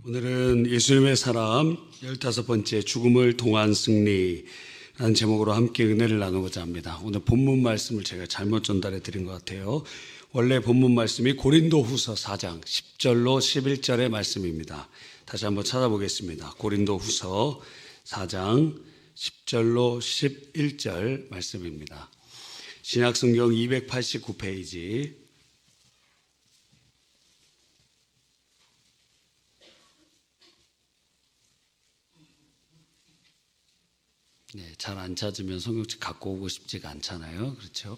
오늘은 예수님의 사람 15번째 죽음을 통한 승리라는 제목으로 함께 은혜를 나누고자 합니다. 오늘 본문 말씀을 제가 잘못 전달해 드린 것 같아요. 원래 본문 말씀이 고린도후서 4장 10절로 11절의 말씀입니다. 다시 한번 찾아보겠습니다. 고린도후서 4장 10절로 11절 말씀입니다. 신약성경 289페이지. 네, 잘 안 찾으면 성경책 갖고 오고 싶지가 않잖아요. 그렇죠?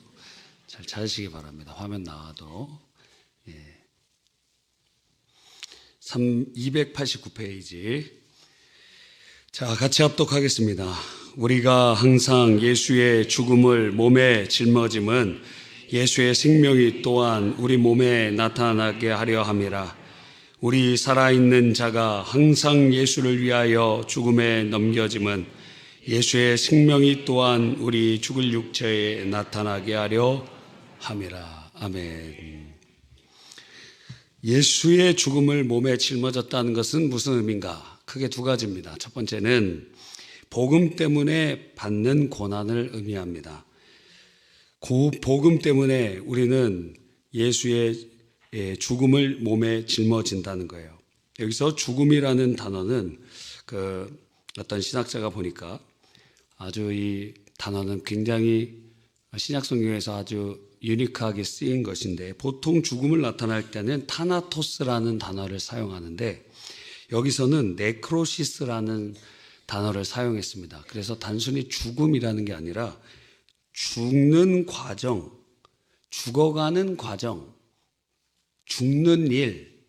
잘 찾으시기 바랍니다. 화면 나와도. 289페이지. 자, 같이 합독하겠습니다. 우리가 항상 예수의 죽음을 몸에 짊어짐은 예수의 생명이 또한 우리 몸에 나타나게 하려 함이라. 우리 살아있는 자가 항상 예수를 위하여 죽음에 넘겨짐은 예수의 생명이 또한 우리 죽을 육체에 나타나게 하려 함이라. 아멘. 예수의 죽음을 몸에 짊어졌다는 것은 무슨 의미인가? 크게 두 가지입니다. 첫 번째는 복음 때문에 받는 고난을 의미합니다. 복음 때문에 우리는 예수의 죽음을 몸에 짊어진다는 거예요. 여기서 죽음이라는 단어는 어떤 신학자가 보니까 아주 이 단어는 굉장히 신약성경에서 아주 유니크하게 쓰인 것인데, 보통 죽음을 나타낼 때는 타나토스라는 단어를 사용하는데 여기서는 네크로시스라는 단어를 사용했습니다. 그래서 단순히 죽음이라는 게 아니라 죽는 과정, 죽어가는 과정, 죽는 일,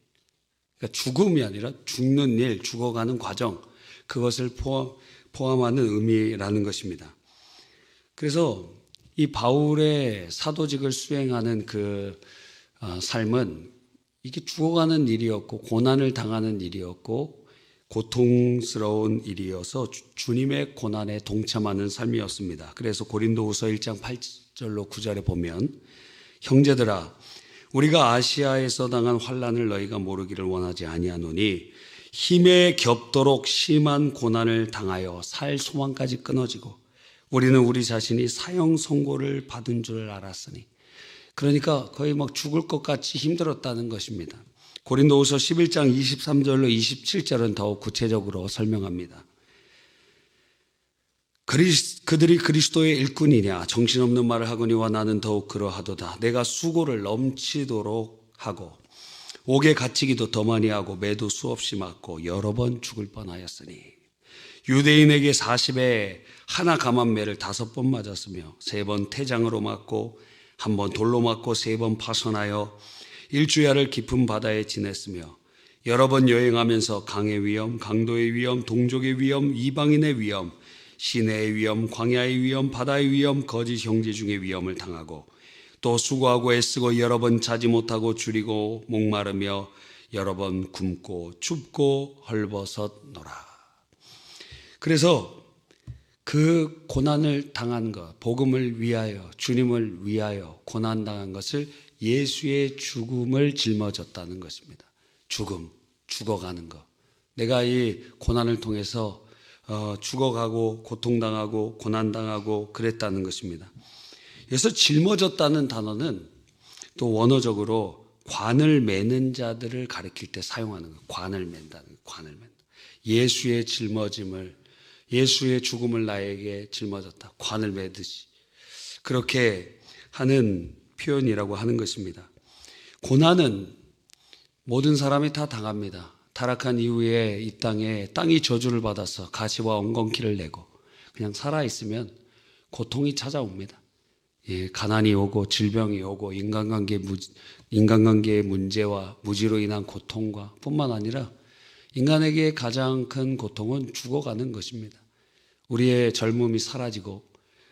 그러니까 죽음이 아니라 죽는 일, 죽어가는 과정, 그것을 포함하는 의미라는 것입니다. 그래서 이 바울의 사도직을 수행하는 그 삶은 이게 죽어가는 일이었고 고난을 당하는 일이었고 고통스러운 일이어서 주님의 고난에 동참하는 삶이었습니다. 그래서 고린도후서 1장 8절로 9절에 보면, 형제들아 우리가 아시아에서 당한 환난을 너희가 모르기를 원하지 아니하노니 힘에 겹도록 심한 고난을 당하여 살 소망까지 끊어지고 우리는 우리 자신이 사형 선고를 받은 줄 알았으니. 그러니까 거의 막 죽을 것 같이 힘들었다는 것입니다. 고린도후서 11장 23절로 27절은 더욱 구체적으로 설명합니다. 그들이 그리스도의 일꾼이냐? 정신없는 말을 하거니와 나는 더욱 그러하도다. 내가 수고를 넘치도록 하고 옥에 갇히기도 더 많이 하고 매도 수없이 맞고 여러 번 죽을 뻔하였으니, 유대인에게 40에 하나 감한매를 5번 맞았으며 3번 태장으로 맞고 1번 돌로 맞고 3번 파손하여 일주야를 깊은 바다에 지냈으며 여러 번 여행하면서 강의 위험, 강도의 위험, 동족의 위험, 이방인의 위험, 시내의 위험, 광야의 위험, 바다의 위험, 거짓 형제 중의 위험을 당하고 또 수고하고 애쓰고 여러 번 자지 못하고 줄이고 목마르며 여러 번 굶고 춥고 헐벗었노라. 그래서 그 고난을 당한 것, 복음을 위하여, 주님을 위하여 고난당한 것을 예수의 죽음을 짊어졌다는 것입니다. 죽음, 죽어가는 것. 내가 이 고난을 통해서 죽어가고 고통당하고 고난당하고 그랬다는 것입니다. 그래서 짊어졌다는 단어는 또 원어적으로 관을 매는 자들을 가리킬 때 사용하는 거예요. 관을 맨다는 거예요. 관을 맨다. 예수의 짊어짐을, 예수의 죽음을 나에게 짊어졌다. 관을 매듯이. 그렇게 하는 표현이라고 하는 것입니다. 고난은 모든 사람이 다 당합니다. 타락한 이후에 이 땅이 저주를 받아서 가시와 엉겅퀴를 내고 그냥 살아있으면 고통이 찾아옵니다. 가난이 오고 질병이 오고 인간관계의 문제와 무지로 인한 고통과 뿐만 아니라 인간에게 가장 큰 고통은 죽어가는 것입니다. 우리의 젊음이 사라지고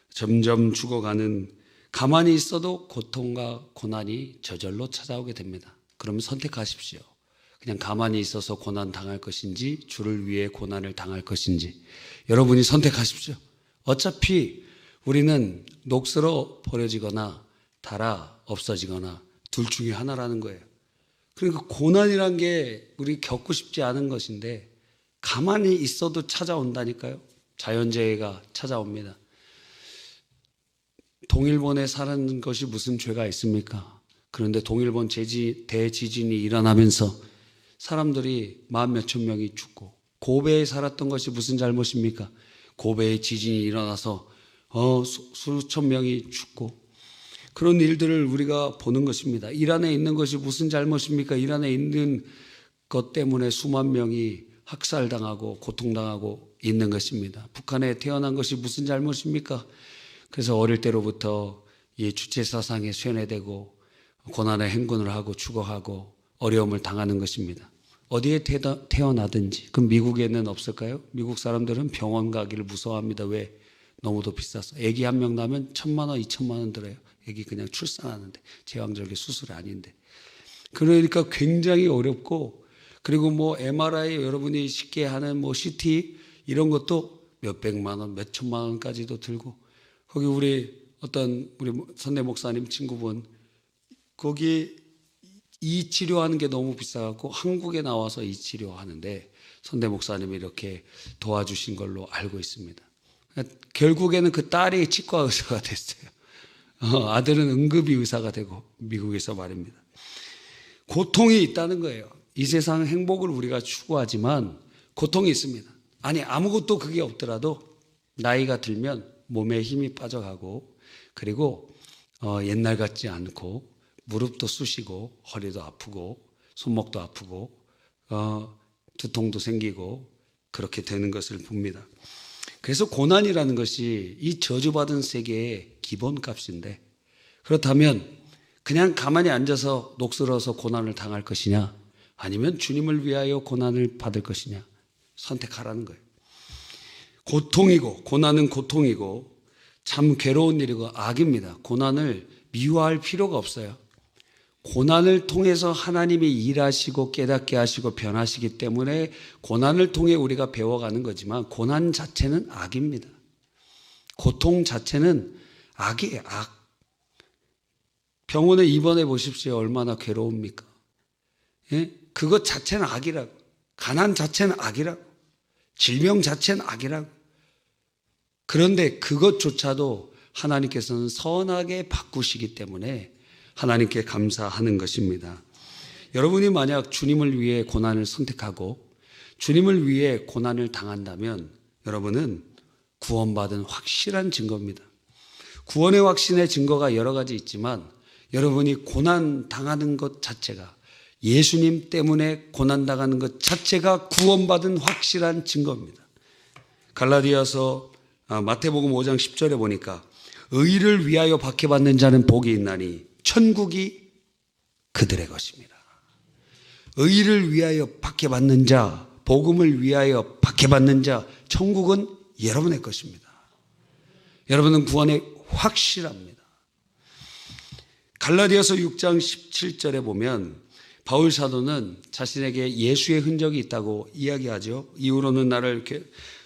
점점 죽어가는, 가만히 있어도 고통과 고난이 저절로 찾아오게 됩니다. 그러면 선택하십시오. 그냥 가만히 있어서 고난 당할 것인지 주를 위해 고난을 당할 것인지 여러분이 선택하십시오. 어차피 우리는 녹슬어 버려지거나 닳아 없어지거나 둘 중에 하나라는 거예요. 그러니까 고난이란 게 우리 겪고 싶지 않은 것인데 가만히 있어도 찾아온다니까요. 자연재해가 찾아옵니다. 동일본에 사는 것이 무슨 죄가 있습니까? 그런데 동일본 대지진이 일어나면서 사람들이 만 몇천 명이 죽고, 고베에 살았던 것이 무슨 잘못입니까? 고베에 지진이 일어나서 수천 명이 죽고, 그런 일들을 우리가 보는 것입니다. 이란에 있는 것이 무슨 잘못입니까? 이란에 있는 것 때문에 수만 명이 학살당하고 고통당하고 있는 것입니다. 북한에 태어난 것이 무슨 잘못입니까? 그래서 어릴 때로부터 이 주체사상에 쇠뇌되고 고난의 행군을 하고 죽어가고 어려움을 당하는 것입니다. 어디에 태어나든지. 그럼 미국에는 없을까요? 미국 사람들은 병원 가기를 무서워합니다. 왜? 너무도 비싸서. 아기 한 명 나면 1,000만 원, 2,000만 원 들어요. 아기 그냥 출산하는데, 제왕절개 수술이 아닌데. 그러니까 굉장히 어렵고, 그리고 뭐 MRI 여러분이 쉽게 하는 뭐 CT 이런 것도 몇백만 원, 몇천만 원까지도 들고, 거기 우리 선대 목사님 친구분, 거기 이 치료하는 게 너무 비싸갖고 한국에 나와서 이 치료하는데 선대 목사님이 이렇게 도와주신 걸로 알고 있습니다. 결국에는 그 딸이 치과 의사가 됐어요. 아들은 응급의 의사가 되고, 미국에서 말입니다. 고통이 있다는 거예요. 이 세상 행복을 우리가 추구하지만 고통이 있습니다. 아니, 아무것도 그게 없더라도 나이가 들면 몸에 힘이 빠져가고, 그리고 옛날 같지 않고 무릎도 쑤시고 허리도 아프고 손목도 아프고 두통도 생기고 그렇게 되는 것을 봅니다. 그래서 고난이라는 것이 이 저주받은 세계의 기본값인데, 그렇다면 그냥 가만히 앉아서 녹슬어서 고난을 당할 것이냐, 아니면 주님을 위하여 고난을 받을 것이냐, 선택하라는 거예요. 고난은 고통이고 참 괴로운 일이고 악입니다. 고난을 미워할 필요가 없어요. 고난을 통해서 하나님이 일하시고 깨닫게 하시고 변하시기 때문에 고난을 통해 우리가 배워가는 거지만, 고난 자체는 악입니다. 고통 자체는 악이에요. 악. 병원에 입원해 보십시오. 얼마나 괴로웁니까? 예? 그것 자체는 악이라고. 가난 자체는 악이라고. 질병 자체는 악이라고. 그런데 그것조차도 하나님께서는 선하게 바꾸시기 때문에 하나님께 감사하는 것입니다. 여러분이 만약 주님을 위해 고난을 선택하고 주님을 위해 고난을 당한다면 여러분은 구원받은 확실한 증거입니다. 구원의 확신의 증거가 여러 가지 있지만, 여러분이 고난 당하는 것 자체가, 예수님 때문에 고난 당하는 것 자체가 구원받은 확실한 증거입니다. 마태복음 5장 10절에 보니까 의를 위하여 박해받는 자는 복이 있나니 천국이 그들의 것입니다. 의를 위하여 박해받는 자, 복음을 위하여 박해받는 자, 천국은 여러분의 것입니다. 여러분은 구원에 확실합니다. 갈라디아서 6장 17절에 보면 바울 사도는 자신에게 예수의 흔적이 있다고 이야기하죠. 이후로는 나를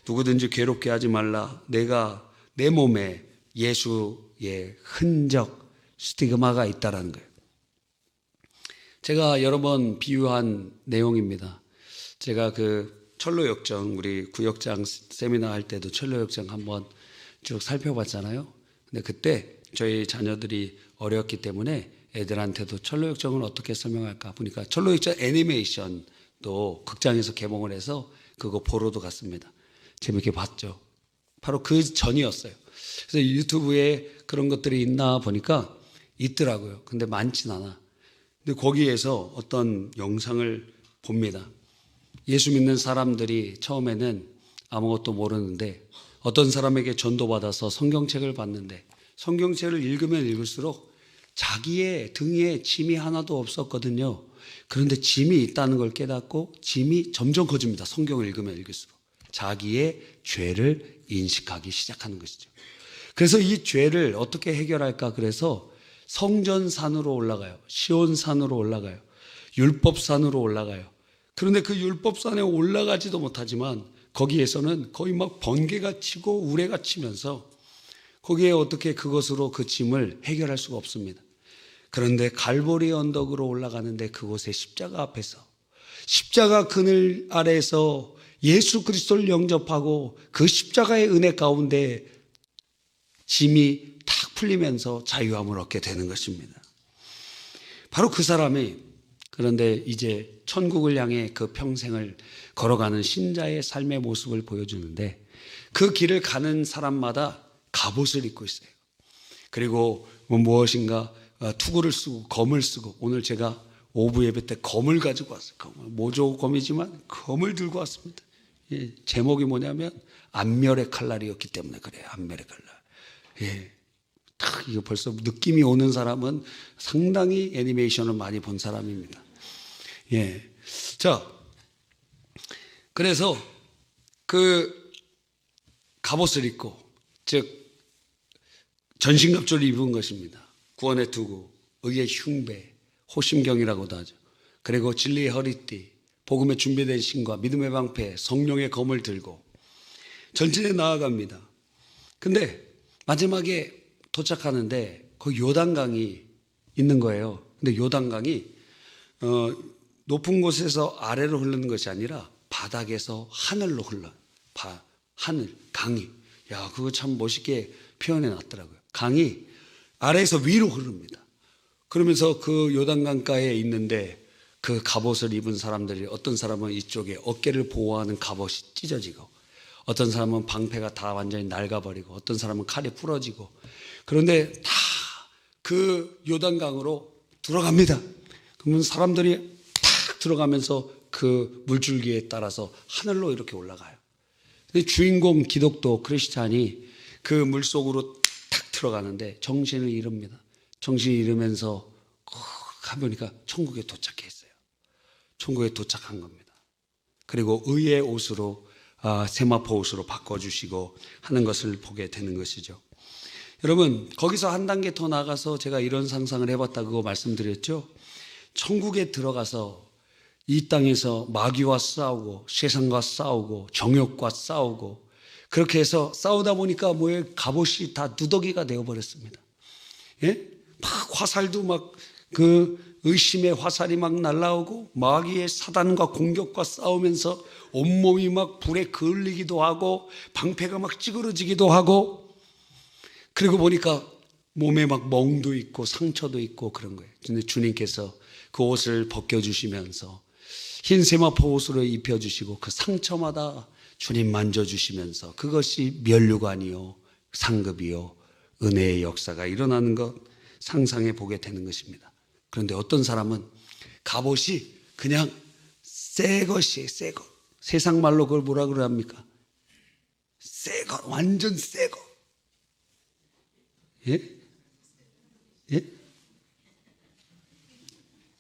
누구든지 괴롭게 하지 말라. 내가 내 몸에 예수의 흔적, 스티그마가 있다라는 거예요. 제가 여러 번 비유한 내용입니다. 제가 그 철로역정, 우리 구역장 세미나 할 때도 철로역정 한번 쭉 살펴봤잖아요. 근데 그때 저희 자녀들이 어렸기 때문에 애들한테도 철로역정을 어떻게 설명할까 보니까 철로역정 애니메이션도 극장에서 개봉을 해서 그거 보러도 갔습니다. 재밌게 봤죠. 바로 그 전이었어요. 그래서 유튜브에 그런 것들이 있나 보니까 있더라고요. 근데 많진 않아. 근데 거기에서 어떤 영상을 봅니다. 예수 믿는 사람들이 처음에는 아무것도 모르는데 어떤 사람에게 전도받아서 성경책을 봤는데, 성경책을 읽으면 읽을수록 자기의 등에 짐이 하나도 없었거든요. 그런데 짐이 있다는 걸 깨닫고 짐이 점점 커집니다. 성경을 읽으면 읽을수록 자기의 죄를 인식하기 시작하는 것이죠. 그래서 이 죄를 어떻게 해결할까? 그래서 성전산으로 올라가요. 시온산으로 올라가요. 율법산으로 올라가요. 그런데 그 율법산에 올라가지도 못하지만 거기에서는 거의 막 번개가 치고 우레가 치면서 거기에 어떻게 그것으로 그 짐을 해결할 수가 없습니다. 그런데 갈보리 언덕으로 올라가는데 그곳에 십자가 앞에서 십자가 그늘 아래에서 예수 그리스도를 영접하고 그 십자가의 은혜 가운데 짐이 탁 풀리면서 자유함을 얻게 되는 것입니다. 바로 그 사람이 그런데 이제 천국을 향해 그 평생을 걸어가는 신자의 삶의 모습을 보여주는데 그 길을 가는 사람마다 갑옷을 입고 있어요. 그리고 무엇인가 투구를 쓰고 검을 쓰고 오늘 제가 오부 예배 때 검을 가지고 왔어요. 모조검이지만 검을 들고 왔습니다. 예, 제목이 뭐냐면 안멸의 칼날이었기 때문에 그래요. 안멸의 칼날. 예, 딱 이거 벌써 느낌이 오는 사람은 상당히 애니메이션을 많이 본 사람입니다. 예, 자, 그래서 그 갑옷을 입고 즉 전신갑주를 입은 것입니다. 구원의 투구, 의의 흉배, 호심경이라고도 하죠. 그리고 진리의 허리띠, 복음에 준비된 신과 믿음의 방패, 성령의 검을 들고 전진해 나아갑니다. 근데 마지막에 도착하는데 그 요단강이 있는 거예요. 근데 요단강이 높은 곳에서 아래로 흐르는 것이 아니라 바닥에서 하늘로 흘러요. 하늘, 강이. 야, 그거 참 멋있게 표현해 놨더라고요. 강이 아래에서 위로 흐릅니다. 그러면서 그 요단강가에 있는데 그 갑옷을 입은 사람들이 어떤 사람은 이쪽에 어깨를 보호하는 갑옷이 찢어지고 어떤 사람은 방패가 다 완전히 낡아버리고 어떤 사람은 칼이 부러지고 그런데 다 그 요단강으로 들어갑니다. 그러면 사람들이 탁 들어가면서 그 물줄기에 따라서 하늘로 이렇게 올라가요. 근데 주인공 기독도 크리스찬이 그 물속으로 탁 들어가는데 정신을 잃습니다. 정신을 잃으면서 가보니까 천국에 도착했어요. 천국에 도착한 겁니다. 그리고 의의 옷으로 세마포 옷으로 바꿔주시고 하는 것을 보게 되는 것이죠. 여러분 거기서 한 단계 더 나가서 제가 이런 상상을 해봤다고 말씀드렸죠. 천국에 들어가서 이 땅에서 마귀와 싸우고 세상과 싸우고 정욕과 싸우고 그렇게 해서 싸우다 보니까 뭐예요? 갑옷이 다 누더기가 되어버렸습니다. 예? 막 화살도 막 그 의심의 화살이 막 날라오고 마귀의 사단과 공격과 싸우면서 온몸이 막 불에 그을리기도 하고 방패가 막 찌그러지기도 하고 그리고 보니까 몸에 막 멍도 있고 상처도 있고 그런 거예요. 근데 주님께서 그 옷을 벗겨주시면서 흰 세마포 옷으로 입혀주시고 그 상처마다 주님 만져주시면서 그것이 면류관이요 상급이요 은혜의 역사가 일어나는 것 상상해 보게 되는 것입니다. 그런데 어떤 사람은 갑옷이 그냥 새 것이에요. 새 것. 세상 말로 그걸 뭐라 그럽니까? 새 것. 완전 새 것. 예? 예?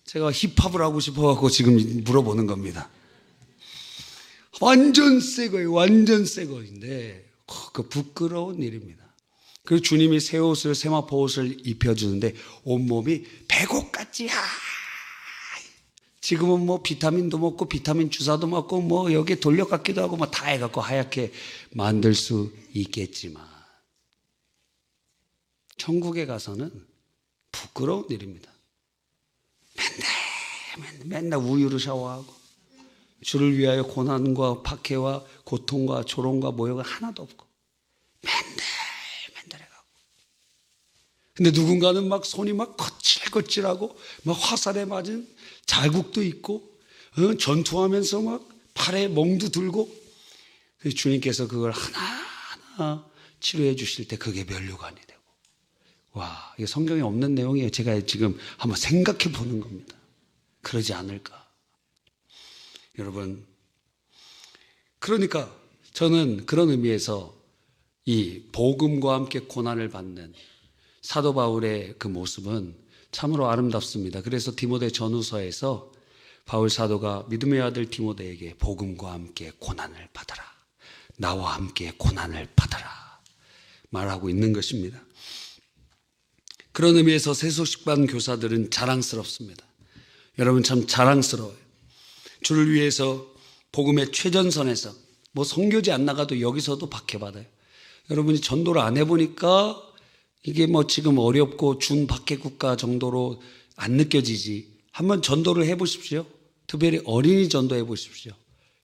제가 힙합을 하고 싶어갖고 지금 물어보는 겁니다. 완전 새 거예요. 완전 새 거인데 그 부끄러운 일입니다. 그리고 주님이 새 옷을 세마포 옷을 입혀주는데 온몸이 배고같이 지금은 뭐 비타민도 먹고 비타민 주사도 먹고 뭐 여기에 돌려깎기도 하고 뭐 다 해갖고 하얗게 만들 수 있겠지만 천국에 가서는 부끄러운 일입니다. 맨날 우유로 샤워하고 주를 위하여 고난과 박해와 고통과 조롱과 모욕은 하나도 없고 맨날 해가고 근데 누군가는 막 손이 막 거칠거칠하고 막 화살에 맞은 자국도 있고 전투하면서 막 팔에 멍도 들고 주님께서 그걸 하나하나 치료해 주실 때 그게 면류관이 되고 와, 이게 성경에 없는 내용이에요. 제가 지금 한번 생각해 보는 겁니다. 그러지 않을까? 여러분, 그러니까 저는 그런 의미에서 이 복음과 함께 고난을 받는 사도 바울의 그 모습은 참으로 아름답습니다. 그래서 디모데 전후서에서 바울 사도가 믿음의 아들 디모데에게 복음과 함께 고난을 받아라. 나와 함께 고난을 받아라. 말하고 있는 것입니다. 그런 의미에서 세속식반 교사들은 자랑스럽습니다. 여러분 참 자랑스러워요. 주를 위해서 복음의 최전선에서 뭐 선교지 안 나가도 여기서도 박해받아요. 여러분이 전도를 안 해보니까 이게 뭐 지금 어렵고 준박해 국가 정도로 안 느껴지지. 한번 전도를 해보십시오. 특별히 어린이 전도해 보십시오.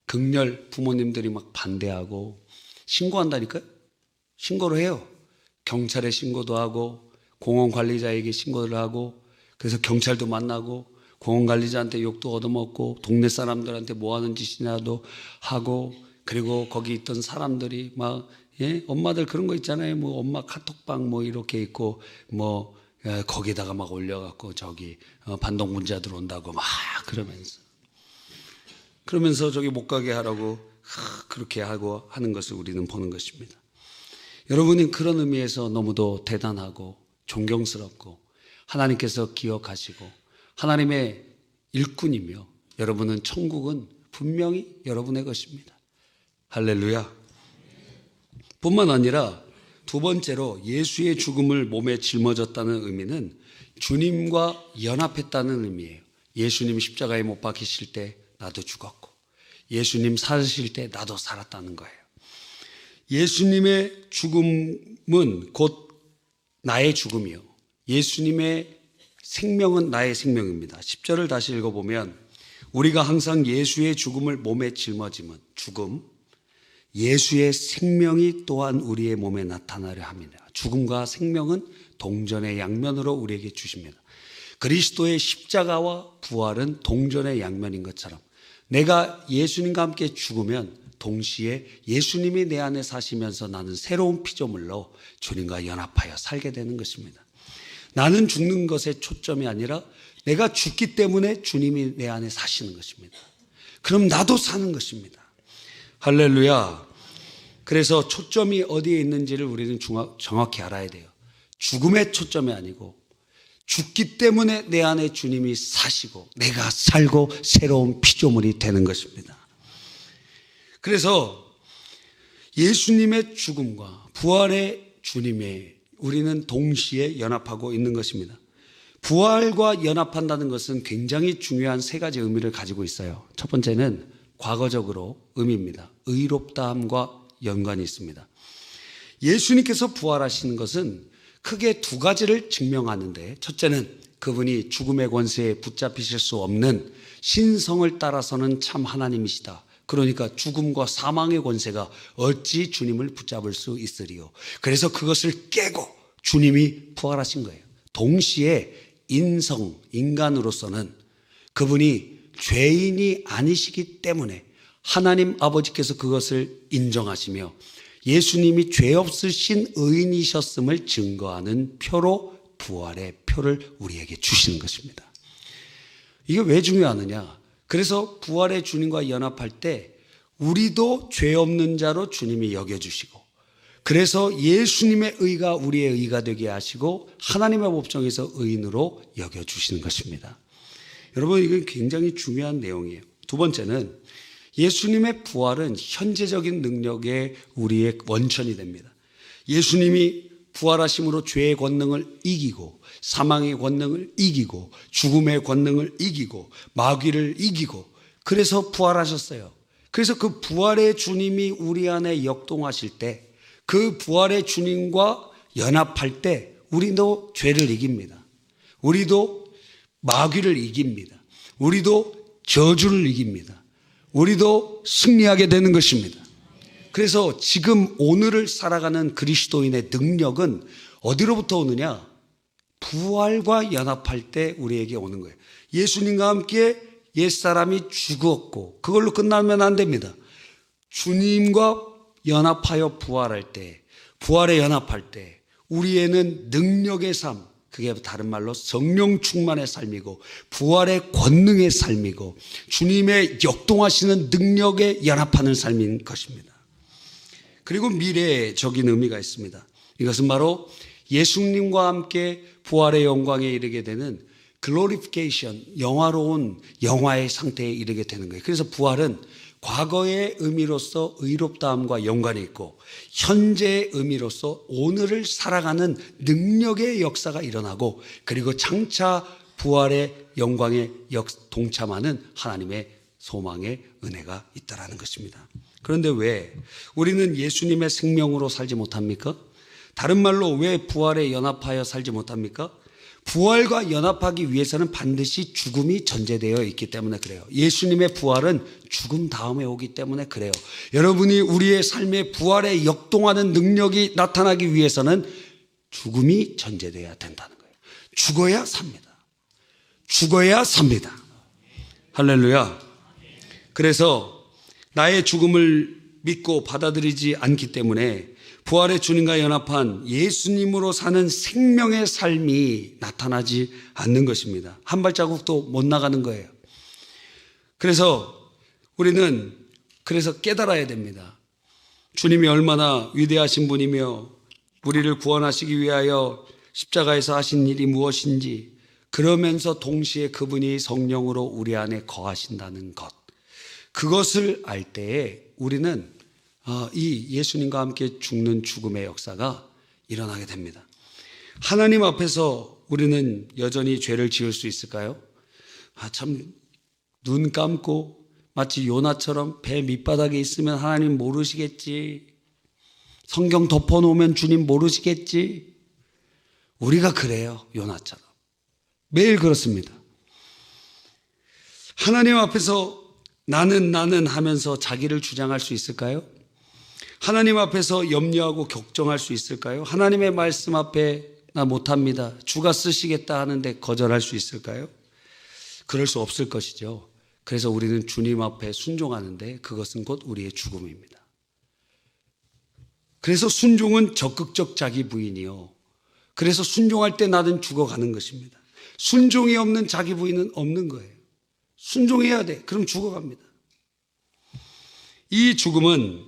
극렬 부모님들이 막 반대하고 신고한다니까요. 신고를 해요. 경찰에 신고도 하고 공원 관리자에게 신고를 하고, 그래서 경찰도 만나고 공원 관리자한테 욕도 얻어먹고 동네 사람들한테 뭐 하는 짓이냐도 하고, 그리고 거기 있던 사람들이 막 엄마들 그런 거 있잖아요. 뭐 엄마 카톡방 뭐 이렇게 있고 뭐 거기다가 막 올려갖고 저기 반동문자들 온다고 막 그러면서 저기 못 가게 하라고 그렇게 하고 하는 것을 우리는 보는 것입니다. 여러분은 그런 의미에서 너무도 대단하고 존경스럽고 하나님께서 기억하시고 하나님의 일꾼이며, 여러분은 천국은 분명히 여러분의 것입니다. 할렐루야. 뿐만 아니라 두 번째로 예수의 죽음을 몸에 짊어졌다는 의미는 주님과 연합했다는 의미예요. 예수님 십자가에 못 박히실 때 나도 죽었고 예수님 살으실 때 나도 살았다는 거예요. 예수님의 죽음은 곧 나의 죽음이요, 예수님의 생명은 나의 생명입니다. 10절을 다시 읽어보면 우리가 항상 예수의 죽음을 몸에 짊어지면 죽음, 예수의 생명이 또한 우리의 몸에 나타나려 합니다. 죽음과 생명은 동전의 양면으로 우리에게 주십니다. 그리스도의 십자가와 부활은 동전의 양면인 것처럼 내가 예수님과 함께 죽으면 동시에 예수님이 내 안에 사시면서 나는 새로운 피조물로 주님과 연합하여 살게 되는 것입니다. 나는 죽는 것에 초점이 아니라 내가 죽기 때문에 주님이 내 안에 사시는 것입니다. 그럼 나도 사는 것입니다. 할렐루야. 그래서 초점이 어디에 있는지를 우리는 정확히 알아야 돼요. 죽음의 초점이 아니고 죽기 때문에 내 안에 주님이 사시고 내가 살고 새로운 피조물이 되는 것입니다. 그래서 예수님의 죽음과 부활의 주님의 우리는 동시에 연합하고 있는 것입니다. 부활과 연합한다는 것은 굉장히 중요한 세 가지 의미를 가지고 있어요. 첫 번째는 과거적으로 의미입니다. 의롭다함과 연관이 있습니다. 예수님께서 부활하시는 것은 크게 두 가지를 증명하는데, 첫째는 그분이 죽음의 권세에 붙잡히실 수 없는 신성을 따라서는 참 하나님이시다. 그러니까 죽음과 사망의 권세가 어찌 주님을 붙잡을 수 있으리요. 그래서 그것을 깨고 주님이 부활하신 거예요. 동시에 인간으로서는 그분이 죄인이 아니시기 때문에 하나님 아버지께서 그것을 인정하시며 예수님이 죄 없으신 의인이셨음을 증거하는 표로 부활의 표를 우리에게 주시는 것입니다. 이게 왜 중요하느냐? 그래서 부활의 주님과 연합할 때 우리도 죄 없는 자로 주님이 여겨주시고, 그래서 예수님의 의가 우리의 의가 되게 하시고 하나님의 법정에서 의인으로 여겨주시는 것입니다. 여러분, 이건 굉장히 중요한 내용이에요. 두 번째는 예수님의 부활은 현재적인 능력의 우리의 원천이 됩니다. 예수님이 부활하심으로 죄의 권능을 이기고 사망의 권능을 이기고 죽음의 권능을 이기고 마귀를 이기고 그래서 부활하셨어요. 그래서 그 부활의 주님이 우리 안에 역동하실 때, 그 부활의 주님과 연합할 때 우리도 죄를 이깁니다. 우리도 마귀를 이깁니다. 우리도 저주를 이깁니다. 우리도 승리하게 되는 것입니다. 그래서 지금 오늘을 살아가는 그리스도인의 능력은 어디로부터 오느냐? 부활과 연합할 때 우리에게 오는 거예요. 예수님과 함께 옛사람이 죽었고 그걸로 끝나면 안 됩니다. 주님과 연합하여 부활할 때, 부활에 연합할 때 우리에는 능력의 삶, 그게 다른 말로 성령 충만의 삶이고 부활의 권능의 삶이고 주님의 역동하시는 능력에 연합하는 삶인 것입니다. 그리고 미래적인 의미가 있습니다. 이것은 바로 예수님과 함께 부활의 영광에 이르게 되는 글로리피케이션, 영화로운 영화의 상태에 이르게 되는 거예요. 그래서 부활은 과거의 의미로서 의롭다함과 연관이 있고 현재의 의미로서 오늘을 살아가는 능력의 역사가 일어나고, 그리고 장차 부활의 영광에 동참하는 하나님의 소망의 은혜가 있다라는 것입니다. 그런데 왜 우리는 예수님의 생명으로 살지 못합니까? 다른 말로 왜 부활에 연합하여 살지 못합니까? 부활과 연합하기 위해서는 반드시 죽음이 전제되어 있기 때문에 그래요. 예수님의 부활은 죽음 다음에 오기 때문에 그래요. 여러분이 우리의 삶에 부활에 역동하는 능력이 나타나기 위해서는 죽음이 전제되어야 된다는 거예요. 죽어야 삽니다. 죽어야 삽니다. 할렐루야. 그래서 나의 죽음을 믿고 받아들이지 않기 때문에 부활의 주님과 연합한 예수님으로 사는 생명의 삶이 나타나지 않는 것입니다. 한 발자국도 못 나가는 거예요. 그래서 우리는 깨달아야 됩니다. 주님이 얼마나 위대하신 분이며 우리를 구원하시기 위하여 십자가에서 하신 일이 무엇인지, 그러면서 동시에 그분이 성령으로 우리 안에 거하신다는 것, 그것을 알 때에 우리는 이 예수님과 함께 죽는 죽음의 역사가 일어나게 됩니다. 하나님 앞에서 우리는 여전히 죄를 지을 수 있을까요? 참, 눈 감고 마치 요나처럼 배 밑바닥에 있으면 하나님 모르시겠지, 성경 덮어놓으면 주님 모르시겠지. 우리가 그래요. 요나처럼 매일 그렇습니다. 하나님 앞에서 나는 하면서 자기를 주장할 수 있을까요? 하나님 앞에서 염려하고 걱정할 수 있을까요? 하나님의 말씀 앞에 나 못합니다, 주가 쓰시겠다 하는데 거절할 수 있을까요? 그럴 수 없을 것이죠. 그래서 우리는 주님 앞에 순종하는데 그것은 곧 우리의 죽음입니다. 그래서 순종은 적극적 자기 부인이요, 그래서 순종할 때 나는 죽어가는 것입니다. 순종이 없는 자기 부인은 없는 거예요. 순종해야 돼. 그럼 죽어갑니다. 이 죽음은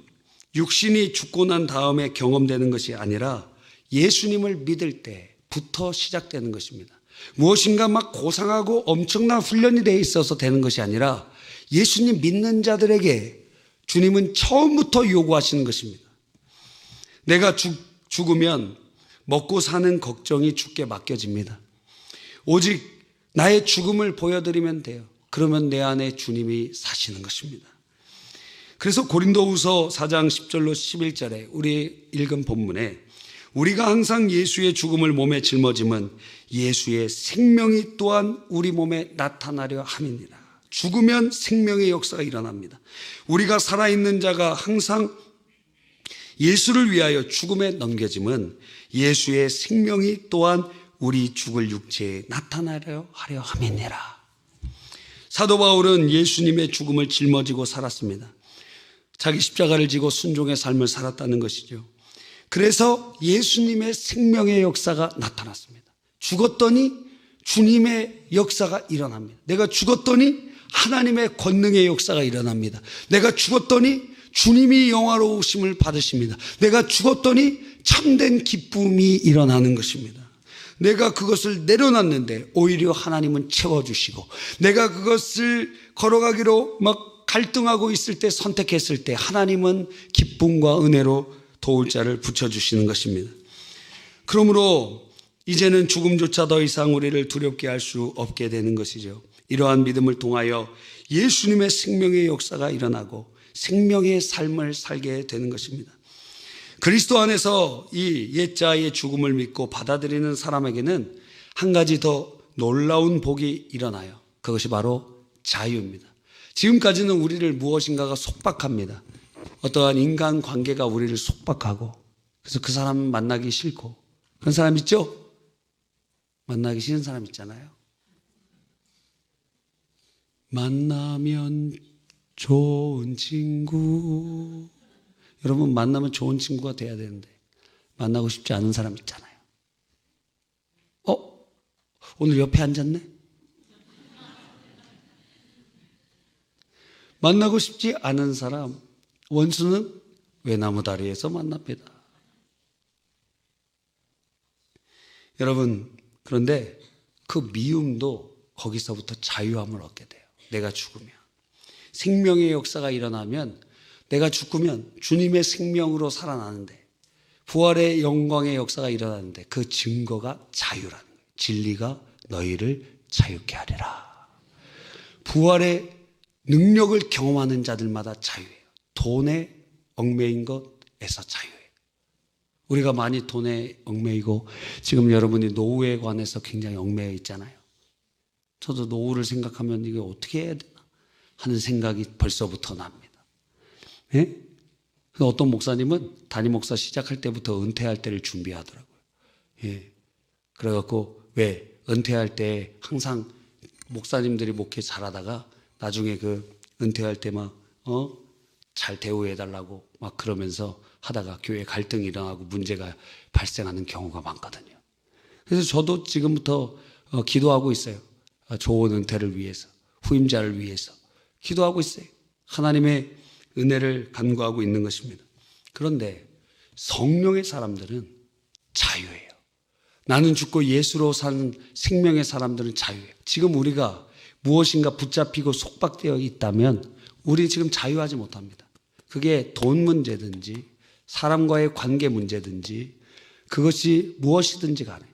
육신이 죽고 난 다음에 경험되는 것이 아니라 예수님을 믿을 때부터 시작되는 것입니다. 무엇인가 막 고상하고 엄청난 훈련이 되어 있어서 되는 것이 아니라 예수님 믿는 자들에게 주님은 처음부터 요구하시는 것입니다. 내가 죽으면 먹고 사는 걱정이 주께 맡겨집니다. 오직 나의 죽음을 보여드리면 돼요. 그러면 내 안에 주님이 사시는 것입니다. 그래서 고린도후서 4장 10절로 11절에 우리 읽은 본문에 우리가 항상 예수의 죽음을 몸에 짊어짐은 예수의 생명이 또한 우리 몸에 나타나려 함이니라. 죽으면 생명의 역사가 일어납니다. 우리가 살아있는 자가 항상 예수를 위하여 죽음에 넘겨짐은 예수의 생명이 또한 우리 죽을 육체에 나타나려 하려 함이니라. 사도 바울은 예수님의 죽음을 짊어지고 살았습니다. 자기 십자가를 지고 순종의 삶을 살았다는 것이죠. 그래서 예수님의 생명의 역사가 나타났습니다. 죽었더니 주님의 역사가 일어납니다. 내가 죽었더니 하나님의 권능의 역사가 일어납니다. 내가 죽었더니 주님이 영화로우심을 받으십니다. 내가 죽었더니 참된 기쁨이 일어나는 것입니다. 내가 그것을 내려놨는데 오히려 하나님은 채워주시고, 내가 그것을 걸어가기로 막 갈등하고 있을 때, 선택했을 때 하나님은 기쁨과 은혜로 도울 자를 붙여주시는 것입니다. 그러므로 이제는 죽음조차 더 이상 우리를 두렵게 할 수 없게 되는 것이죠. 이러한 믿음을 통하여 예수님의 생명의 역사가 일어나고 생명의 삶을 살게 되는 것입니다. 그리스도 안에서 이 옛자의 죽음을 믿고 받아들이는 사람에게는 한 가지 더 놀라운 복이 일어나요. 그것이 바로 자유입니다. 지금까지는 우리를 무엇인가가 속박합니다. 어떠한 인간관계가 우리를 속박하고, 그래서 그 사람 만나기 싫고, 그런 사람 있죠? 만나기 싫은 사람 있잖아요. 만나면 좋은 친구. 여러분, 만나면 좋은 친구가 돼야 되는데 만나고 싶지 않은 사람 있잖아요. 오늘 옆에 앉았네? 만나고 싶지 않은 사람, 원수는 외나무 다리에서 만납니다. 여러분, 그런데 그 미움도 거기서부터 자유함을 얻게 돼요. 내가 죽으면, 생명의 역사가 일어나면, 내가 죽으면 주님의 생명으로 살아나는데, 부활의 영광의 역사가 일어나는데 그 증거가 자유라는 거예요. 진리가 너희를 자유케 하리라. 부활의 능력을 경험하는 자들마다 자유예요. 돈에 얽매인 것에서 자유예요. 우리가 많이 돈에 얽매이고 지금 여러분이 노후에 관해서 굉장히 얽매여 있잖아요. 저도 노후를 생각하면 이게 어떻게 해야 되나 하는 생각이 벌써부터 납니다. 예? 어떤 목사님은 담임 목사 시작할 때부터 은퇴할 때를 준비하더라고요. 예. 그래갖고 왜 은퇴할 때 항상 목사님들이 목회 잘하다가 나중에 그 은퇴할 때 막 잘 대우해달라고 막 그러면서 하다가 교회 갈등이 일어나고 문제가 발생하는 경우가 많거든요. 그래서 저도 지금부터 기도하고 있어요. 좋은 은퇴를 위해서, 후임자를 위해서 기도하고 있어요. 하나님의 은혜를 간구하고 있는 것입니다. 그런데 성령의 사람들은 자유예요. 나는 죽고 예수로 산 생명의 사람들은 자유예요. 지금 우리가 무엇인가 붙잡히고 속박되어 있다면 우리 지금 자유하지 못합니다. 그게 돈 문제든지 사람과의 관계 문제든지 그것이 무엇이든지 간에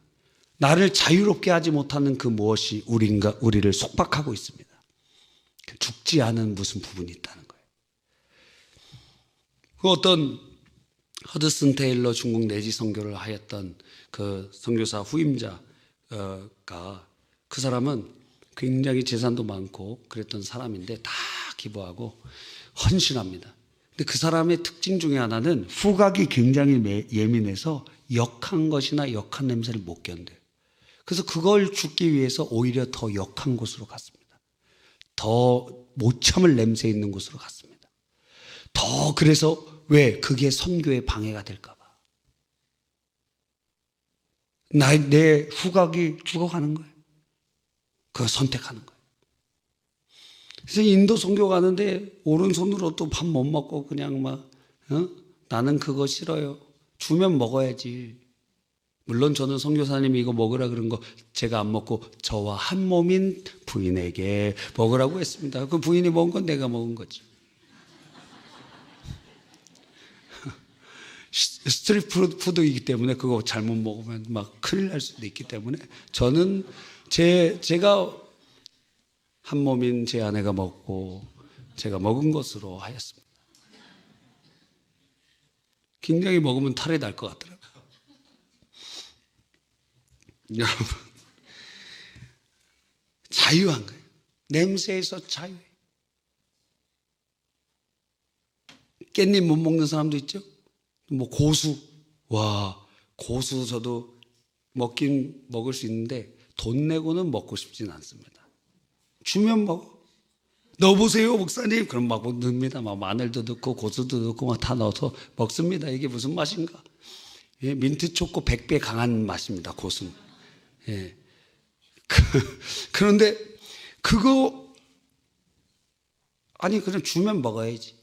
나를 자유롭게 하지 못하는 그 무엇이 우리를 속박하고 있습니다. 죽지 않은 무슨 부분이 있다는 거예요. 그 어떤 허드슨 테일러 중국 내지 선교를 하였던 그 선교사 후임자가 그 사람은 굉장히 재산도 많고 그랬던 사람인데 다 기부하고 헌신합니다. 근데 그 사람의 특징 중에 하나는 후각이 굉장히 예민해서 역한 것이나 역한 냄새를 못 견뎌요. 그래서 그걸 죽기 위해서 오히려 더 역한 곳으로 갔습니다. 더 못 참을 냄새 있는 곳으로 갔습니다. 더 그래서 왜? 그게 선교에 방해가 될까 봐. 내 후각이 죽어가는 거예요. 그걸 선택하는 거예요. 그래서 인도 선교 가는데 오른손으로 또 밥 못 먹고 그냥 막 나는 그거 싫어요. 주면 먹어야지. 물론 저는 선교사님이 이거 먹으라 그런 거 제가 안 먹고 저와 한 몸인 부인에게 먹으라고 했습니다. 그 부인이 먹은 건 내가 먹은 거지. 스트리트 푸드이기 때문에 그거 잘못 먹으면 막 큰일 날 수도 있기 때문에 저는 제가 한 몸인 제 아내가 먹고 제가 먹은 것으로 하였습니다. 굉장히 먹으면 탈이 날 것 같더라고요. 여러분, 자유한 거예요. 냄새에서 자유해. 깻잎 못 먹는 사람도 있죠. 뭐 고수, 고수 저도 먹긴 먹을 수 있는데 돈 내고는 먹고 싶진 않습니다. 주면 먹어. 넣어보세요 목사님. 그럼 막 넣습니다. 막 마늘도 넣고 고수도 넣고 막 다 넣어서 먹습니다. 이게 무슨 맛인가? 예, 민트 초코 100배 강한 맛입니다. 고수는. 예. 그런데 그거 아니 그냥 주면 먹어야지.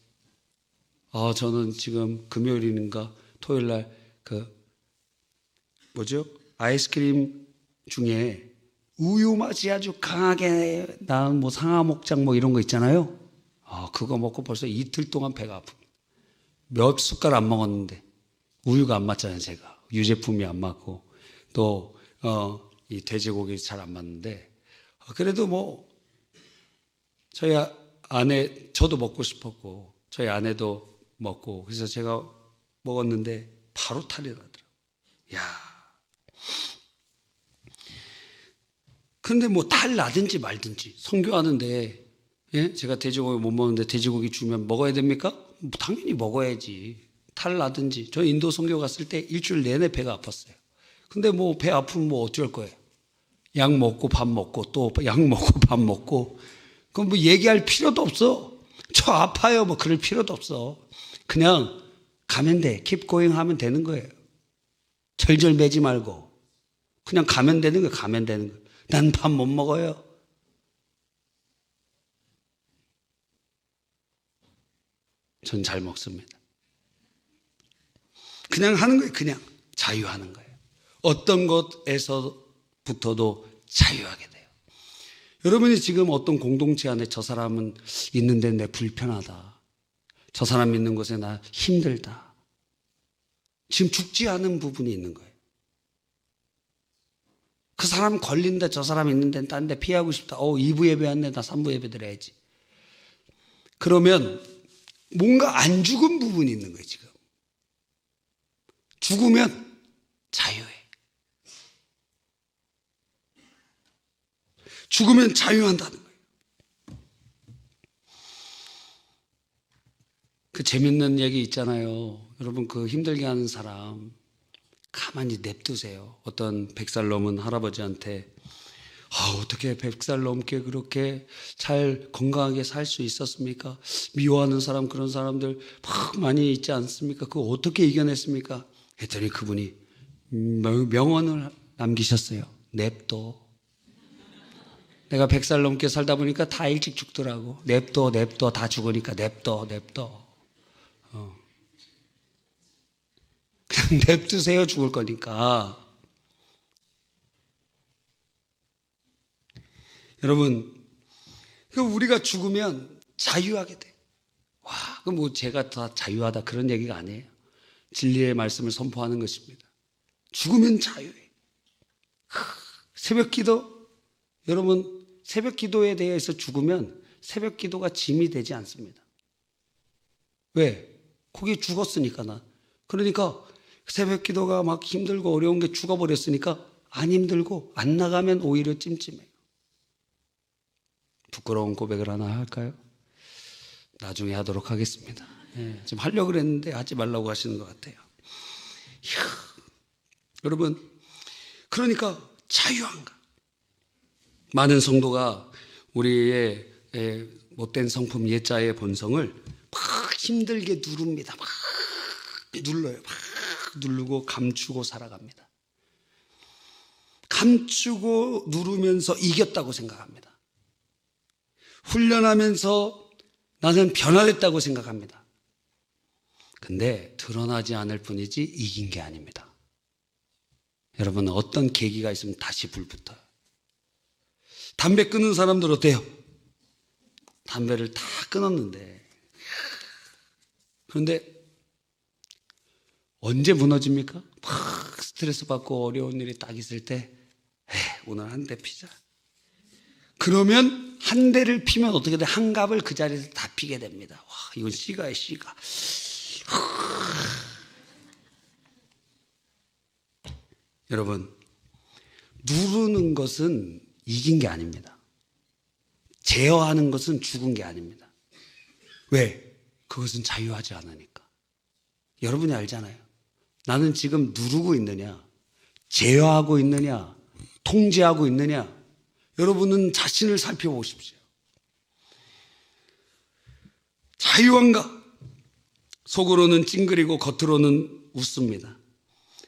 저는 지금 금요일인가 토요일날 아이스크림 중에 우유 맛이 아주 강하게 나은 뭐 상하목장 뭐 이런 거 있잖아요. 그거 먹고 벌써 이틀 동안 배가 아픕니다. 몇 숟갈 안 먹었는데 우유가 안 맞잖아요. 제가 유제품이 안 맞고 또 이 돼지고기 잘 안 맞는데 그래도 뭐 저희 아내 저도 먹고 싶었고 저희 아내도 먹고 그래서 제가 먹었는데 바로 탈이 나더라고요. 그런데 뭐 탈 나든지 말든지 선교하는데 예? 제가 돼지고기 못 먹는데 돼지고기 주면 먹어야 됩니까? 당연히 먹어야지. 탈 나든지. 저 인도 선교 갔을 때 일주일 내내 배가 아팠어요. 근데 뭐 배 아프면 뭐 어쩔 거예요? 약 먹고 밥 먹고 또 약 먹고 밥 먹고 그럼 뭐 얘기할 필요도 없어. 저 아파요 뭐 그럴 필요도 없어. 그냥 가면 돼. keep going 하면 되는 거예요. 절절 매지 말고 그냥 가면 되는 거예요. 가면 되는 거예요. 난 밥 못 먹어요. 전 잘 먹습니다. 그냥 하는 거예요. 그냥 자유하는 거예요. 어떤 것에서부터도 자유하게 돼요. 여러분이 지금 어떤 공동체 안에 저 사람은 있는데 내 불편하다. 저 사람 있는 곳에 나 힘들다. 지금 죽지 않은 부분이 있는 거예요. 그 사람 걸린다. 저 사람 있는데 딴 데 피하고 싶다. 2부 예배 왔네. 나 3부 예배 드려야지. 그러면 뭔가 안 죽은 부분이 있는 거예요. 지금 죽으면 자유해. 죽으면 자유한다는 거예요. 그 재밌는 얘기 있잖아요. 여러분, 그 힘들게 하는 사람 가만히 냅두세요. 어떤 100살 넘은 할아버지한테 어떻게 100살 넘게 그렇게 잘 건강하게 살 수 있었습니까? 미워하는 사람, 그런 사람들 막 많이 있지 않습니까? 그거 어떻게 이겨냈습니까? 했더니 그분이 명언을 남기셨어요. 냅둬. 내가 100살 넘게 살다 보니까 다 일찍 죽더라고. 냅둬, 냅둬. 다 죽으니까 냅둬, 냅둬. 그냥 냅두세요. 죽을 거니까. 여러분, 우리가 죽으면 자유하게 돼. 와, 그럼 뭐 제가 다 자유하다 그런 얘기가 아니에요. 진리의 말씀을 선포하는 것입니다. 죽으면 자유해. 새벽 기도, 여러분, 새벽 기도에 대해서 죽으면 새벽 기도가 짐이 되지 않습니다. 왜? 거기 죽었으니까 나. 그러니까 새벽 기도가 막 힘들고 어려운 게 죽어버렸으니까 안 힘들고 안 나가면 오히려 찜찜해요. 부끄러운 고백을 하나 할까요? 나중에 하도록 하겠습니다. 지금 하려고 그랬는데 하지 말라고 하시는 것 같아요. 여러분, 그러니까 자유한가? 많은 성도가 우리의 못된 성품 옛자의 본성을 막 힘들게 누릅니다. 막 눌러요. 막 누르고 감추고 살아갑니다. 감추고 누르면서 이겼다고 생각합니다. 훈련하면서 나는 변화됐다고 생각합니다. 근데 드러나지 않을 뿐이지 이긴 게 아닙니다. 여러분, 어떤 계기가 있으면 다시 불 붙어요. 담배 끊는 사람들 어때요? 담배를 다 끊었는데, 그런데 언제 무너집니까? 막 스트레스 받고 어려운 일이 딱 있을 때 오늘 한 대 피자. 그러면 한 대를 피면 어떻게 돼? 한 갑을 그 자리에서 다 피게 됩니다. 와, 이건 씨가예요, 씨가. 여러분, 누르는 것은 이긴 게 아닙니다. 제어하는 것은 죽은 게 아닙니다. 왜? 그것은 자유하지 않으니까. 여러분이 알잖아요. 나는 지금 누르고 있느냐, 제어하고 있느냐, 통제하고 있느냐. 여러분은 자신을 살펴보십시오. 자유한가? 속으로는 찡그리고 겉으로는 웃습니다.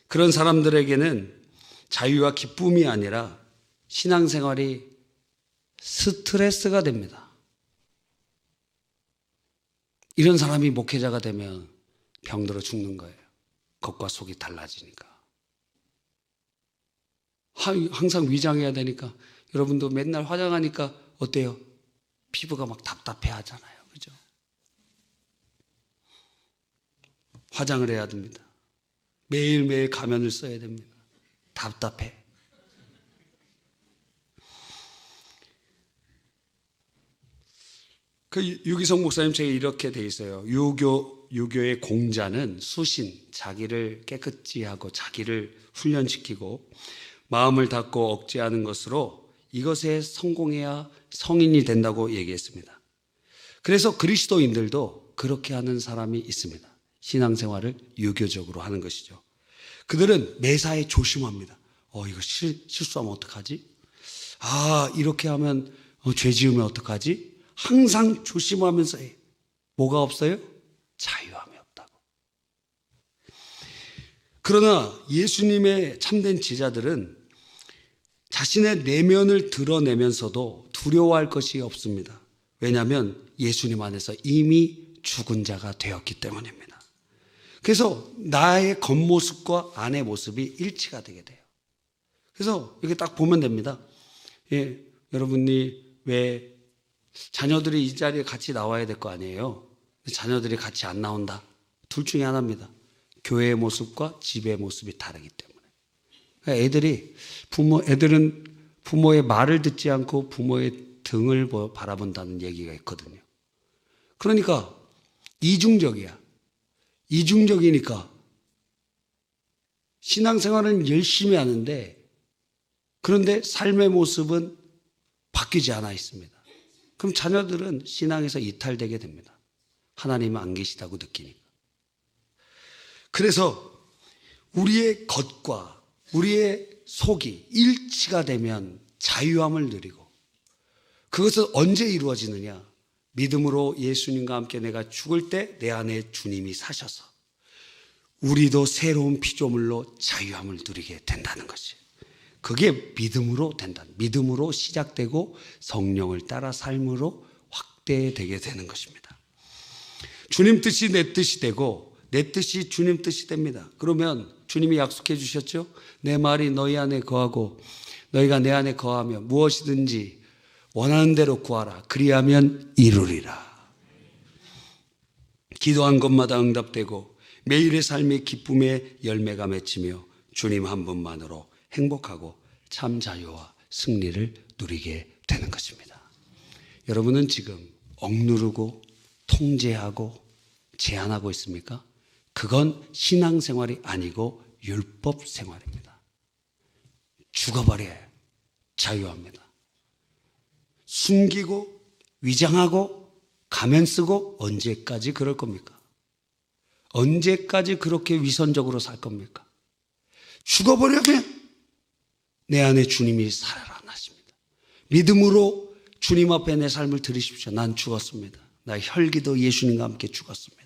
그런 사람들에게는 자유와 기쁨이 아니라 신앙생활이 스트레스가 됩니다. 이런 사람이 목회자가 되면 병들어 죽는 거예요. 겉과 속이 달라지니까. 항상 위장해야 되니까. 여러분도 맨날 화장하니까 어때요? 피부가 막 답답해 하잖아요. 그죠? 화장을 해야 됩니다. 매일매일 가면을 써야 됩니다. 답답해. 그 유기성 목사님 책에 이렇게 돼 있어요. 유교의 공자는 수신, 자기를 깨끗이 하고 자기를 훈련시키고 마음을 닫고 억제하는 것으로 이것에 성공해야 성인이 된다고 얘기했습니다. 그래서 그리스도인들도 그렇게 하는 사람이 있습니다. 신앙생활을 유교적으로 하는 것이죠. 그들은 매사에 조심합니다. 이거 실수하면 어떡하지? 이렇게 하면 죄 지으면 어떡하지? 항상 조심하면서 해요. 뭐가 없어요? 자유함이 없다고. 그러나 예수님의 참된 제자들은 자신의 내면을 드러내면서도 두려워할 것이 없습니다. 왜냐하면 예수님 안에서 이미 죽은 자가 되었기 때문입니다. 그래서 나의 겉모습과 안의 모습이 일치가 되게 돼요. 그래서 이렇게 딱 보면 됩니다. 여러분이 왜 자녀들이 이 자리에 같이 나와야 될 거 아니에요. 자녀들이 같이 안 나온다. 둘 중에 하나입니다. 교회의 모습과 집의 모습이 다르기 때문에. 애들은 부모의 말을 듣지 않고 부모의 등을 바라본다는 얘기가 있거든요. 그러니까 이중적이야. 이중적이니까 신앙생활은 열심히 하는데 그런데 삶의 모습은 바뀌지 않아 있습니다. 그럼 자녀들은 신앙에서 이탈되게 됩니다. 하나님은 안 계시다고 느끼니까. 그래서 우리의 겉과 우리의 속이 일치가 되면 자유함을 누리고, 그것은 언제 이루어지느냐? 믿음으로 예수님과 함께 내가 죽을 때 내 안에 주님이 사셔서 우리도 새로운 피조물로 자유함을 누리게 된다는 것이, 그게 믿음으로 된다. 믿음으로 시작되고 성령을 따라 삶으로 확대되게 되는 것입니다. 주님 뜻이 내 뜻이 되고 내 뜻이 주님 뜻이 됩니다. 그러면 주님이 약속해 주셨죠? 내 말이 너희 안에 거하고 너희가 내 안에 거하며 무엇이든지 원하는 대로 구하라. 그리하면 이루리라. 기도한 것마다 응답되고 매일의 삶의 기쁨의 열매가 맺히며 주님 한 분만으로 행복하고 참 자유와 승리를 누리게 되는 것입니다. 여러분은 지금 억누르고 통제하고 제한하고 있습니까? 그건 신앙생활이 아니고 율법 생활입니다. 죽어버려야 자유합니다. 숨기고 위장하고 가면 쓰고 언제까지 그럴 겁니까? 언제까지 그렇게 위선적으로 살 겁니까? 죽어버려면 내 안에 주님이 살아나십니다. 믿음으로 주님 앞에 내 삶을 드리십시오. 난 죽었습니다. 나의 혈기도 예수님과 함께 죽었습니다.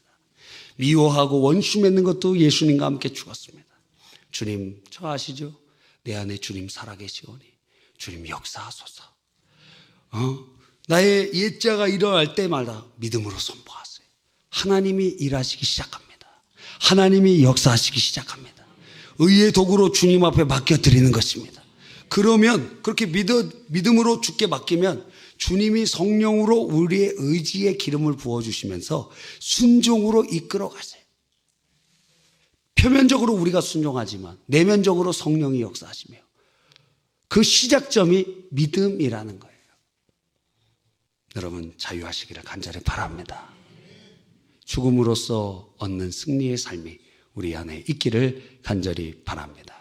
미워하고 원수 맺는 것도 예수님과 함께 죽었습니다. 주님, 저 아시죠? 내 안에 주님 살아계시오니 주님 역사하소서. 나의 옛자가 일어날 때마다 믿음으로 선포하세요. 하나님이 일하시기 시작합니다. 하나님이 역사하시기 시작합니다. 의의 도구로 주님 앞에 맡겨드리는 것입니다. 그러면 그렇게 믿음으로 주께 맡기면 주님이 성령으로 우리의 의지에 기름을 부어주시면서 순종으로 이끌어 가세요. 표면적으로 우리가 순종하지만 내면적으로 성령이 역사하시며 그 시작점이 믿음이라는 거예요. 여러분 자유하시기를 간절히 바랍니다. 죽음으로써 얻는 승리의 삶이 우리 안에 있기를 간절히 바랍니다.